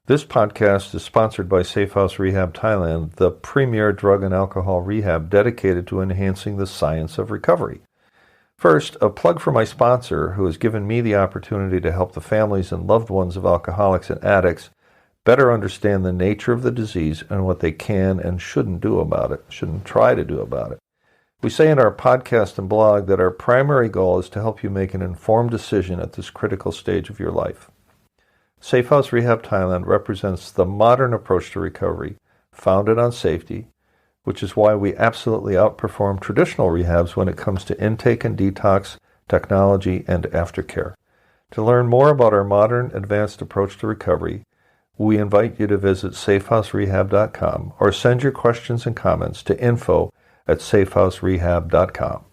This podcast is sponsored by Safehouse Rehab Thailand, the premier drug and alcohol rehab dedicated to enhancing the science of recovery. First, a plug for my sponsor, who has given me the opportunity to help the families and loved ones of alcoholics and addicts better understand the nature of the disease and what they can and shouldn't do about it, shouldn't try to do about it. We say in our podcast and blog that our primary goal is to help you make an informed decision at this critical stage of your life. Safehouse Rehab Thailand represents the modern approach to recovery, founded on safety, which is why we absolutely outperform traditional rehabs when it comes to intake and detox, technology, and aftercare. To learn more about our modern, advanced approach to recovery, we invite you to visit safehouserehab.com or send your questions and comments to info@safehouserehab.com.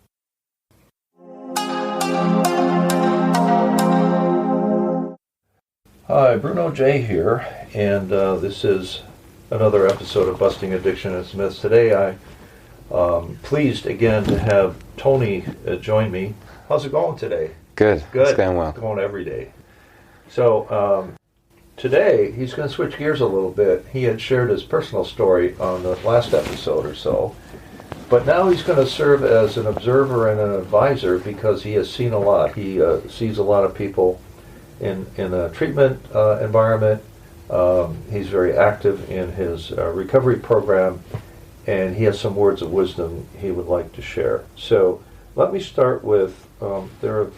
Hi, Bruno J. here, and this is another episode of Busting Addiction and Myths. Today I'm pleased again to have Tony join me. How's it going today? Good. It's going well. It's going every day. So today he's going to switch gears a little bit. He had shared his personal story on the last episode or so, but now he's going to serve as an observer and an advisor because he has seen a lot. He sees a lot of people in a treatment environment. He's very active in his recovery program, and he has some words of wisdom he would like to share. So let me start with, there are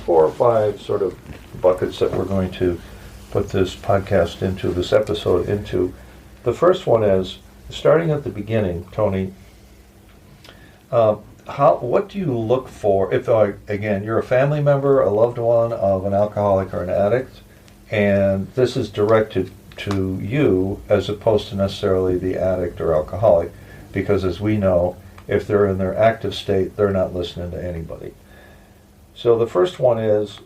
4 or 5 sort of buckets that we're going to put this podcast into, this episode into. The first one is, starting at the beginning, Tony, what do you look for if, again, you're a family member, a loved one of an alcoholic or an addict, and this is directed to you as opposed to necessarily the addict or alcoholic, because as we know, if they're in their active state, they're not listening to anybody. So the first one is,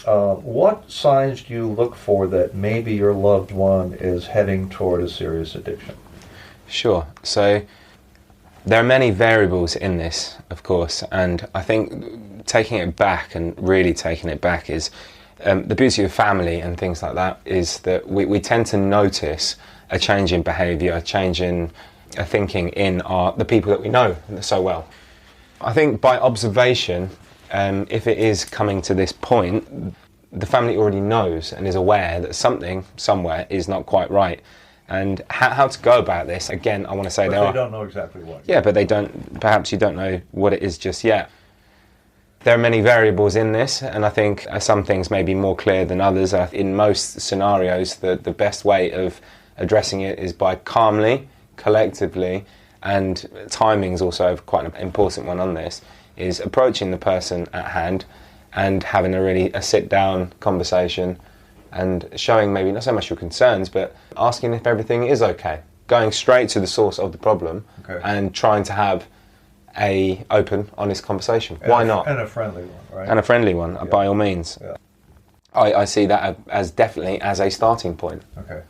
what signs do you look for that maybe your loved one is heading toward a serious addiction? Sure. So there are many variables in this, of course, and I think taking it back and really taking it back is the beauty of family and things like that is that we tend to notice a change in behaviour, a change in thinking in the people that we know so well. I think by observation, if it is coming to this point, the family already knows and is aware that something somewhere is not quite right. And how to go about this, again, I want to say they don't know exactly what. Yeah, but perhaps you don't know what it is just yet. There are many variables in this, and I think some things may be more clear than others. In most scenarios, the best way of addressing it is by calmly, collectively, and timing is also quite an important one on this, is approaching the person at hand and having a sit-down conversation and showing maybe not so much your concerns, but asking if everything is okay. Going straight to the source of the problem, okay, and trying to have a open, honest conversation. Why not? And a friendly one, right? And a friendly one, yeah, by all means. Yeah. I see that as definitely as a starting point. Okay.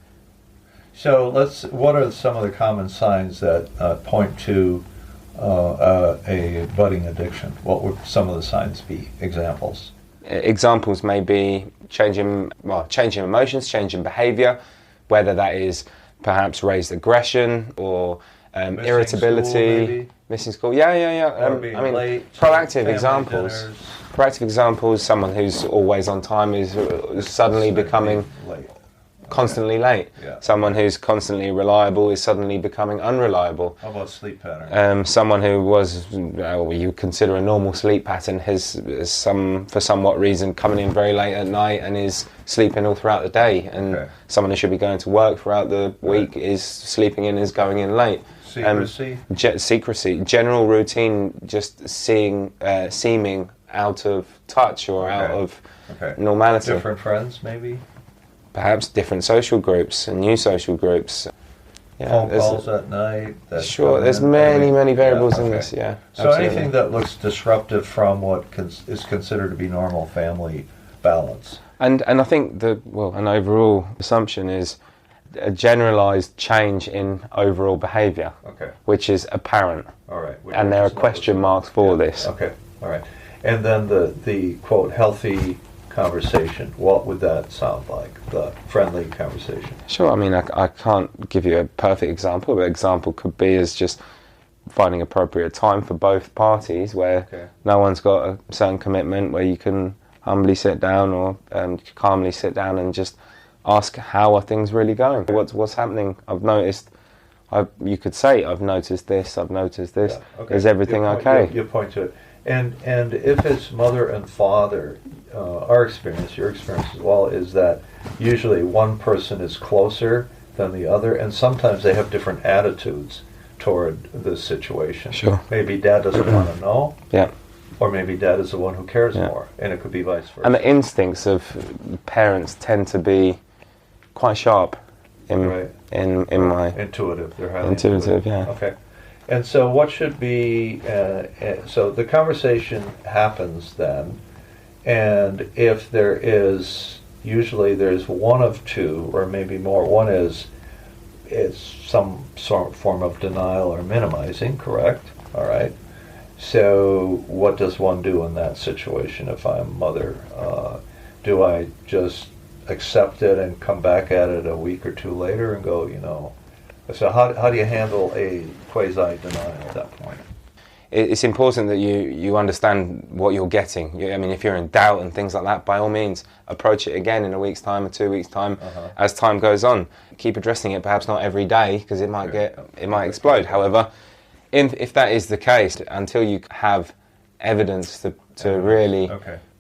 So what are some of the common signs that point to a budding addiction? What would some of the signs be? Examples? Examples may be changing emotions, changing behaviour, whether that is perhaps raised aggression or irritability, missing school. Yeah. Late, proactive examples. Dinners. Proactive examples. Someone who's always on time is suddenly becoming constantly late. Yeah. Someone who's constantly reliable is suddenly becoming unreliable. How about sleep pattern? Someone who was, you consider a normal sleep pattern, for somewhat reason coming in very late at night and is sleeping all throughout the day. And okay, someone who should be going to work throughout the week is sleeping in, is going in late. Secrecy? Secrecy. General routine, just seeming out of touch or out of normality. Different friends, maybe? Perhaps different social groups and new social groups. Yeah, phone calls at night. Sure, there's many variables in this, yeah. So absolutely. Anything that looks disruptive from what is considered to be normal family balance. And I think an overall assumption is a generalised change in overall behaviour, which is apparent. All right. And there are question marks for this. Okay, all right. And then the quote, healthy conversation, what would that sound like, the friendly conversation? Sure, I mean, I can't give you a perfect example, but an example could be as just finding appropriate time for both parties where no one's got a certain commitment, where you can humbly sit down or calmly sit down and just ask, how are things really going? What's happening? I've noticed, you could say, I've noticed this, Is everything okay? You point to it. And if it's mother and father, our experience, your experience as well, is that usually one person is closer than the other, and sometimes they have different attitudes toward the situation. Sure. Maybe dad doesn't want to know. Yeah. Or maybe dad is the one who cares more, and it could be vice versa. And the instincts of parents tend to be quite sharp in my intuitive. They're highly intuitive. Yeah. Okay. And so what should be, so the conversation happens then, and if there is, usually there's one of two, or maybe more. One is, it's some sort of form of denial or minimizing, correct? All right. So what does one do in that situation if I'm mother? Do I just accept it and come back at it a week or two later and go, so how do you handle a quasi-denial at that point? It's important that you understand what you're getting. I mean, if you're in doubt and things like that, by all means, approach it again in a week's time or 2 weeks' time as time goes on. Keep addressing it, perhaps not every day, because it might explode. However, if that is the case, until you have evidence to really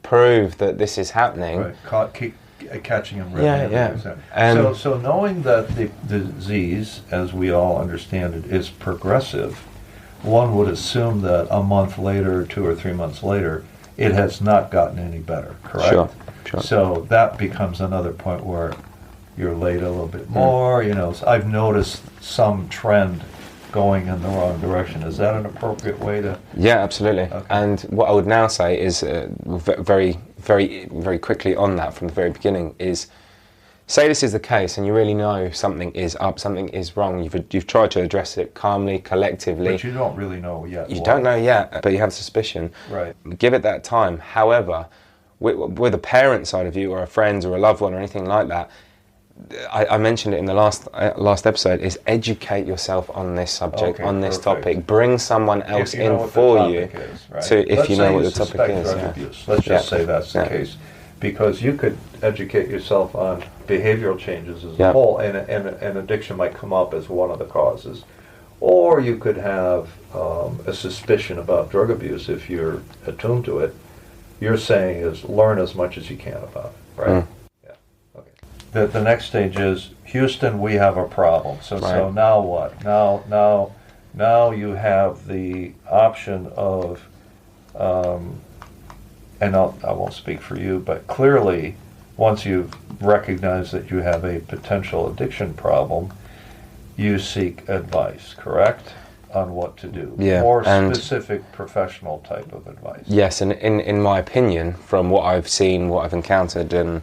prove that this is happening... Right. Keep catching them right. So knowing that the disease, as we all understand it, is progressive, one would assume that a month later, 2 or 3 months later, it has not gotten any better, correct? Sure. So that becomes another point where you're late a little bit more. So I've noticed some trend going in the wrong direction. Is that an appropriate way to... Yeah, absolutely. Okay. And what I would now say is very, very, very quickly on that from the very beginning is, say this is the case and you really know something is up, something is wrong, you've tried to address it calmly, collectively. But you don't really know yet. You don't know yet, but you have suspicion. Right. Give it that time. However, with a parent side of you or a friend or a loved one or anything like that, I mentioned it in the last episode, is educate yourself on this subject, on this topic. Bring someone else in for you if you know what the topic is. Let's just say that's the case. Because you could educate yourself on behavioral changes as a whole, and addiction might come up as one of the causes. Or you could have a suspicion about drug abuse if you're attuned to it. You're saying is learn as much as you can about it, right? The next stage is, Houston, we have a problem. So now what? Now you have the option of, and I won't speak for you, but clearly, once you've recognized that you have a potential addiction problem, you seek advice, correct? On what to do. Yeah, more specific professional type of advice. Yes, and in my opinion, from what I've seen, what I've encountered, and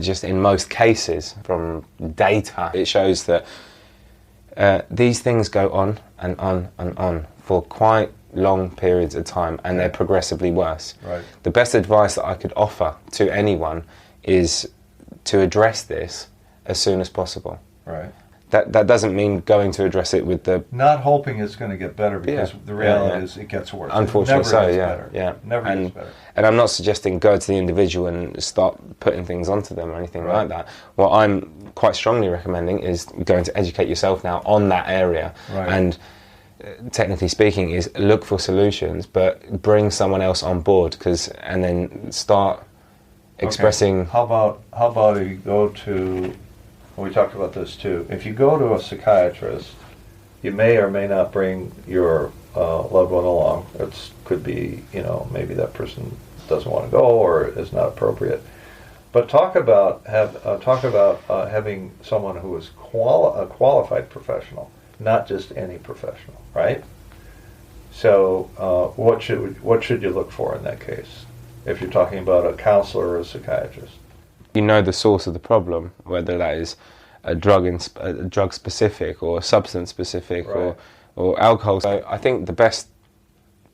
just in most cases from data, it shows that these things go on and on and on for quite long periods of time, and they're progressively worse. Right. The best advice that I could offer to anyone is to address this as soon as possible. Right. That doesn't mean going to address it with the... Not hoping it's going to get better, because the reality is it gets worse. Unfortunately so, Never gets better. And I'm not suggesting go to the individual and start putting things onto them or anything like that. What I'm quite strongly recommending is going to educate yourself now on that area. Right. And technically speaking is look for solutions, but bring someone else on board, and then start expressing... How about you go to... We talked about this too. If you go to a psychiatrist, you may or may not bring your loved one along. It could be, maybe that person doesn't want to go or is not appropriate. But talk about having someone who is a qualified professional, not just any professional, right? So what should you look for in that case? If you're talking about a counselor or a psychiatrist. You know the source of the problem, whether that is a drug specific or substance specific or alcohol. So I think the best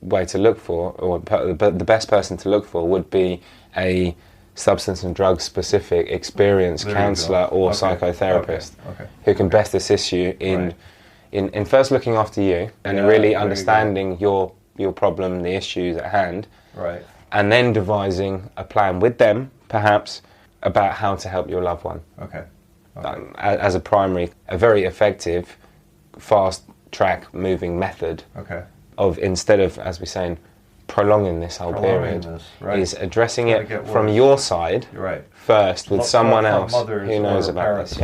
way to look for, or the best person to look for, would be a substance and drug specific experienced counsellor or psychotherapist who can best assist you in first looking after you and really understanding your problem, the issues at hand, and then devising a plan with them, perhaps, about how to help your loved one. As a primary, a very effective, fast track moving method of, instead of, as we're saying, prolonging this whole period, is addressing it from your side first with someone else who knows about this.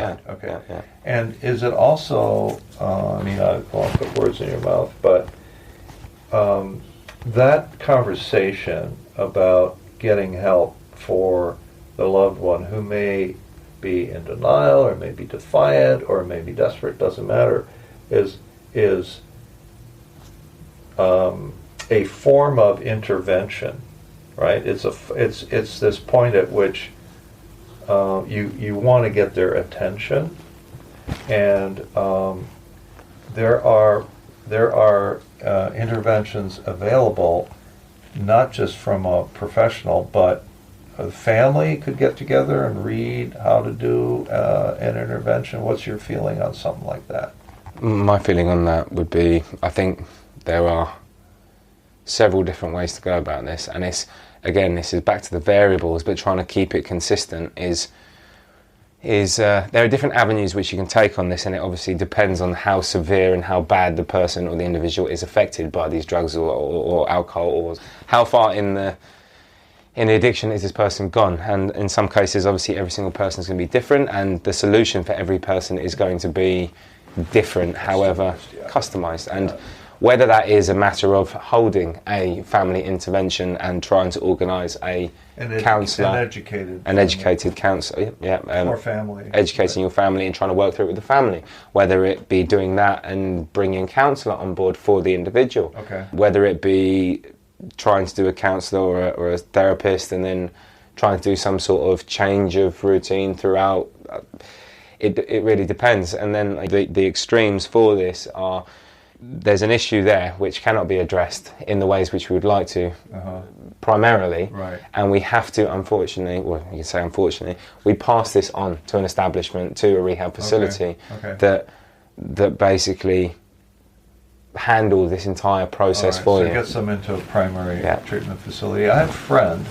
And is it also, I mean, I don't want to put words in your mouth, but that conversation about getting help for the loved one who may be in denial or may be defiant or may be desperate, doesn't matter, is a form of intervention, right? It's this point at which you want to get their attention, and there are interventions available, not just from a professional, but a family could get together and read how to do an intervention. What's your feeling on something like that? My feeling on that would be, I think there are several different ways to go about this, and this is back to the variables, but trying to keep it consistent is there are different avenues which you can take on this, and it obviously depends on how severe and how bad the person or the individual is affected by these drugs or alcohol, or how far in the addiction is this person gone. And in some cases, obviously, every single person is going to be different, and the solution for every person is going to be different, however customized. And whether that is a matter of holding a family intervention and trying to organise an educated counsellor, or family, educating your family and trying to work through it with the family, whether it be doing that and bringing a counsellor on board for the individual, whether it be trying to do a counsellor or a therapist and then trying to do some sort of change of routine throughout. It really depends. And then the extremes for this are, there's an issue there which cannot be addressed in the ways which we would like to, primarily, and we have to, unfortunately, well, you can say unfortunately, we pass this on to an establishment, to a rehab facility that basically handle this entire process for you. So gets them into a primary treatment facility. I have a friend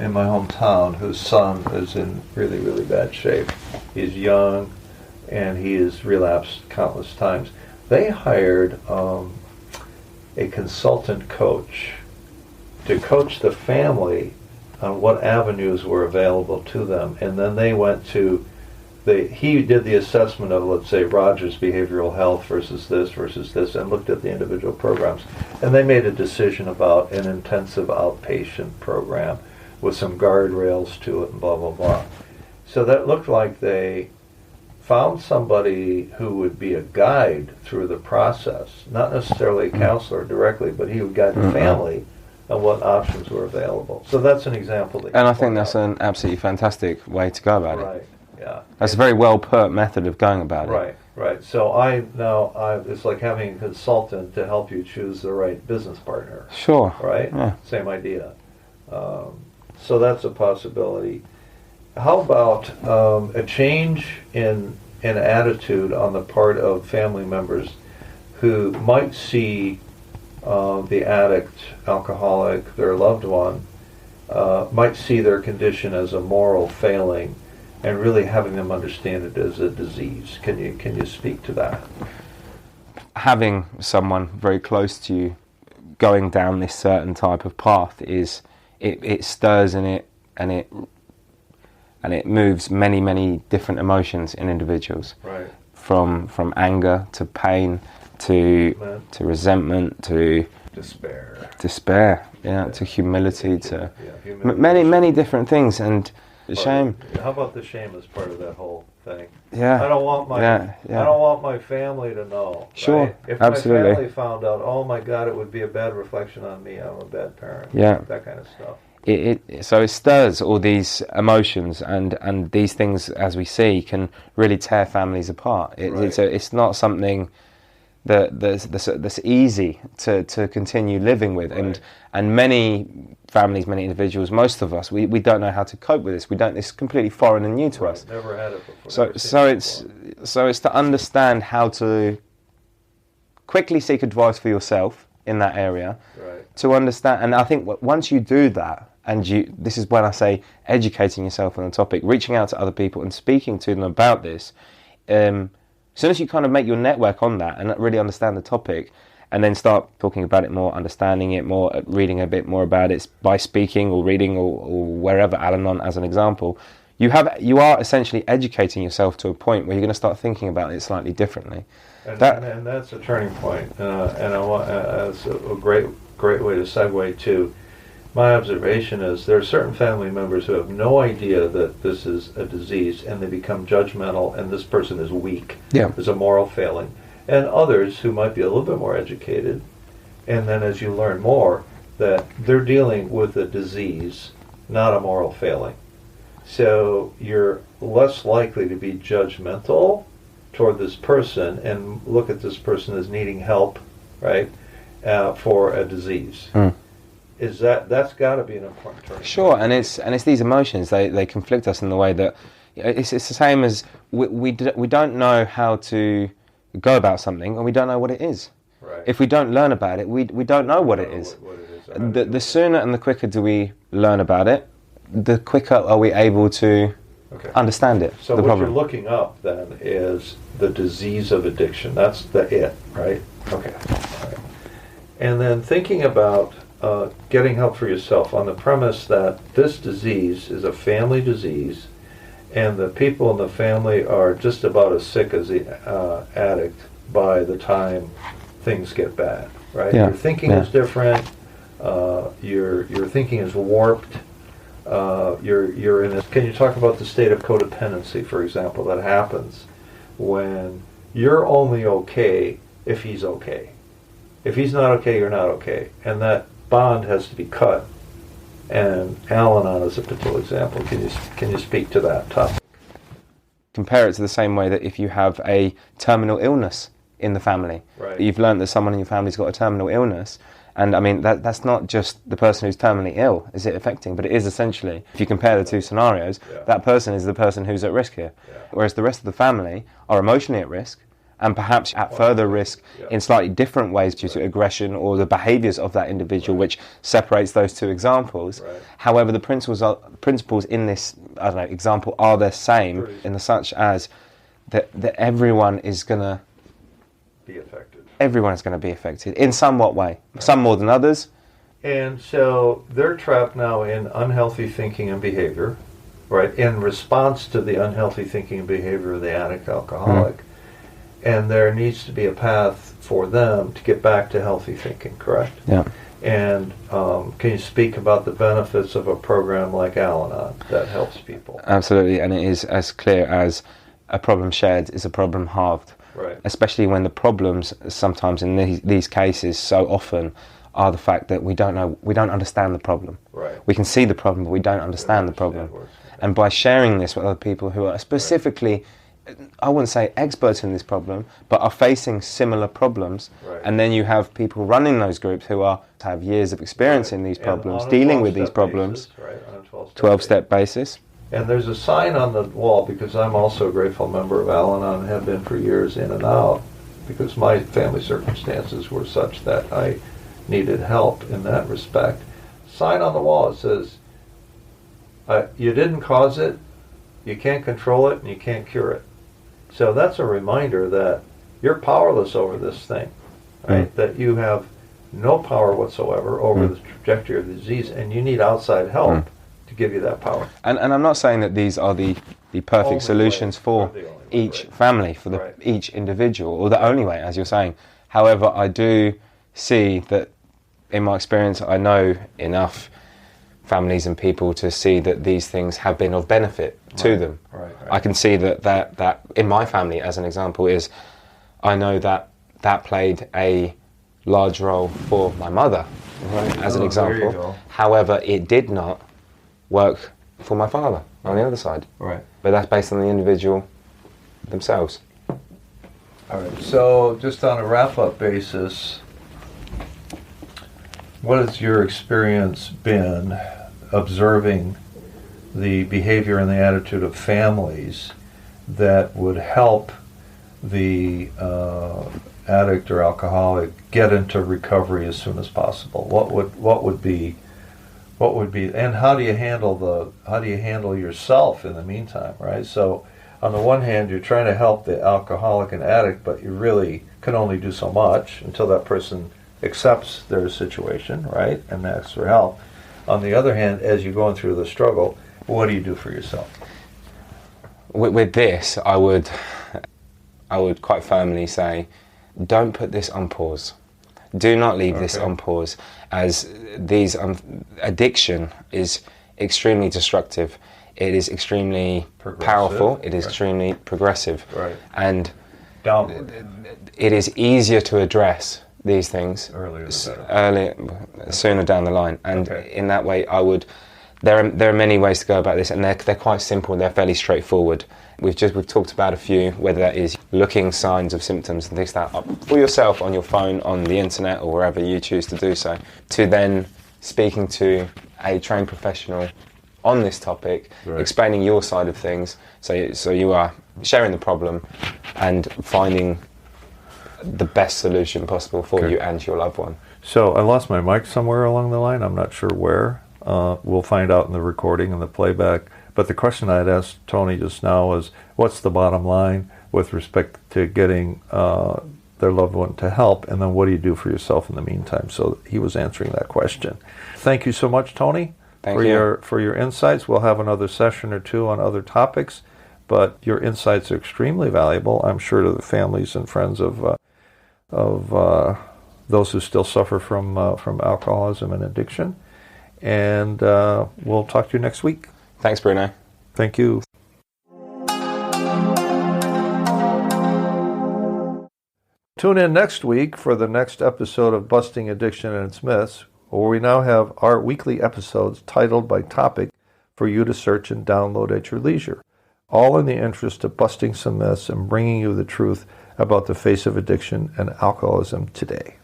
in my hometown whose son is in really, really bad shape. He's young and he has relapsed countless times. They hired a consultant coach to coach the family on what avenues were available to them, and then they went to he did the assessment of, let's say, Roger's behavioral health versus this, and looked at the individual programs, and they made a decision about an intensive outpatient program with some guardrails to it and blah blah blah. So that looked like they found somebody who would be a guide through the process, not necessarily a counselor directly, but he would guide the family on what options were available. So that's an example. And I think that's an absolutely fantastic way to go about it. Right, yeah. That's a very well put method of going about it. Right. So it's like having a consultant to help you choose the right business partner. Sure. Right? Yeah. Same idea. So that's a possibility. How about a change in attitude on the part of family members who might see the addict, alcoholic, their loved one, might see their condition as a moral failing, and really having them understand it as a disease? Can you speak to that? Having someone very close to you going down this certain type of path is it stirs and it moves many different emotions in individuals. Right. From anger to pain to resentment to despair, to humility, to many different things, and shame. How about the shame as part of that whole thing? Yeah. I don't want my family to know. Sure. Right? If absolutely. my family found out, oh my God, it would be a bad reflection on me. I'm a bad parent. Yeah. That kind of stuff. So it stirs all these emotions, and these things, as we see, can really tear families apart. It's not something that's easy to continue living with. Right. And many families, many individuals, most of us, we don't know how to cope with this. It's completely foreign and new to us. Never had it before. So it's to understand how to quickly seek advice for yourself in that area, right. To understand. And I think once you do that, and this is when I say educating yourself on the topic, reaching out to other people and speaking to them about this. As soon as you kind of make your network on that and really understand the topic, and then start talking about it more, understanding it more, reading a bit more about it by speaking or reading or wherever, Al-Anon as an example, you are essentially educating yourself to a point where you're going to start thinking about it slightly differently. And that's a turning point. And I want, that's a great way to segue to my observation is there are certain family members who have no idea that this is a disease, and they become judgmental, and this person is weak. Yeah. There's a moral failing. And others who might be a little bit more educated, and then as you learn more, that they're dealing with a disease, not a moral failing. So you're less likely to be judgmental toward this person and look at this person as needing help, right, for a disease. Is that's got to be an important turning point. Sure, and it's these emotions, they conflict us in the way that it's the same as we don't know how to go about something, and we don't know what it is. Right. If we don't learn about it, we don't know what it is. What it is. The sooner and the quicker do we learn about it, the quicker are we able to understand it. So the what problem. you're looking up then is the disease of addiction. That's the right? Okay. All right. And then thinking about getting help for yourself on the premise that this disease is a family disease, and the people in the family are just about as sick as the addict by the time things get bad, right? Yeah. Your thinking is different. Your thinking is warped. You're in. Can you talk about the state of codependency, for example, that happens when you're only okay if he's okay. If he's not okay, you're not okay, and that bond has to be cut. And Al-Anon is a particular example. Can you speak to that topic? Compare it to the same way that if you have a terminal illness in the family, Right. you've learned that someone in your family's got a terminal illness, and I mean that's not just the person who's terminally ill is it affecting, but it is essentially, if you compare the two scenarios, that person is the person who's at risk here, whereas the rest of the family are emotionally at risk, and perhaps at further risk in slightly different ways due to aggression or the behaviours of that individual, which separates those two examples. Right. However, the principles in this example are the same in the such as that everyone is going to Be affected. Everyone is going to be affected in somewhat way, some more than others. And so they're trapped now in unhealthy thinking and behavior, right, in response to the unhealthy thinking and behavior of the addict alcoholic. And there needs to be a path for them to get back to healthy thinking, correct? Yeah. And can you speak about the benefits of a program like Al-Anon that helps people? Absolutely, and it is as clear as a problem shared is a problem halved. Right. Especially when the problems sometimes in these cases so often are the fact that we don't understand the problem. Right. We can see the problem, but we don't understand the problem. And by sharing this with other people who are specifically, I wouldn't say experts in this problem, but are facing similar problems, and then you have people running those groups who have years of experience in these problems, dealing with these problems, on a 12-step basis. And there's a sign on the wall, because I'm also a grateful member of Al-Anon and have been for years in and out, because my family circumstances were such that I needed help in that respect. Sign on the wall, it says, you didn't cause it, you can't control it, and you can't cure it. So that's a reminder that you're powerless over this thing, right? That you have no power whatsoever over the trajectory of the disease, and you need outside help to give you that power. And I'm not saying that these are the perfect solutions for each family, for each individual, or the only way, as you're saying. However, I do see that, in my experience, I know enough families and people to see that these things have been of benefit to them. Right. I can see that in my family, as an example, I know that played a large role for my mother, as an example. However, it did not work for my father on the other side. Right. But that's based on the individual themselves. All right, so just on a wrap-up basis, what has your experience been observing the behavior and the attitude of families that would help the addict or alcoholic get into recovery as soon as possible? What would be, and how do you handle yourself in the meantime, right? So on the one hand, you're trying to help the alcoholic and addict, but you really can only do so much until that person accepts their situation, right, and asks for help. On the other hand, as you're going through the struggle, what do you do for yourself? With this, I would quite firmly say, don't put this on pause. Do not leave this on pause, as these addiction is extremely destructive. It is extremely powerful. It is extremely progressive, and downward. It is easier to address these things sooner down the line. And in that way, there are many ways to go about this, and they're quite simple. They're fairly straightforward. We've talked about a few, whether that is looking signs of symptoms and things like that up for yourself on your phone, on the internet, or wherever you choose to do so, to then speaking to a trained professional on this topic, explaining your side of things, so you are sharing the problem and finding the best solution possible for you and your loved one. So I lost my mic somewhere along the line. I'm not sure where. We'll find out in the recording and the playback. But the question I had asked Tony just now was, what's the bottom line with respect to getting their loved one to help, and then what do you do for yourself in the meantime? So he was answering that question. Thank you so much, Tony, for your insights. We'll have another session or two on other topics, but your insights are extremely valuable, I'm sure, to the families and friends of those who still suffer from alcoholism and addiction. And we'll talk to you next week. Thanks, Bruno. Thank you. Tune in next week for the next episode of Busting Addiction and its Myths, where we now have our weekly episodes titled by topic for you to search and download at your leisure, all in the interest of busting some myths and bringing you the truth about the face of addiction and alcoholism today.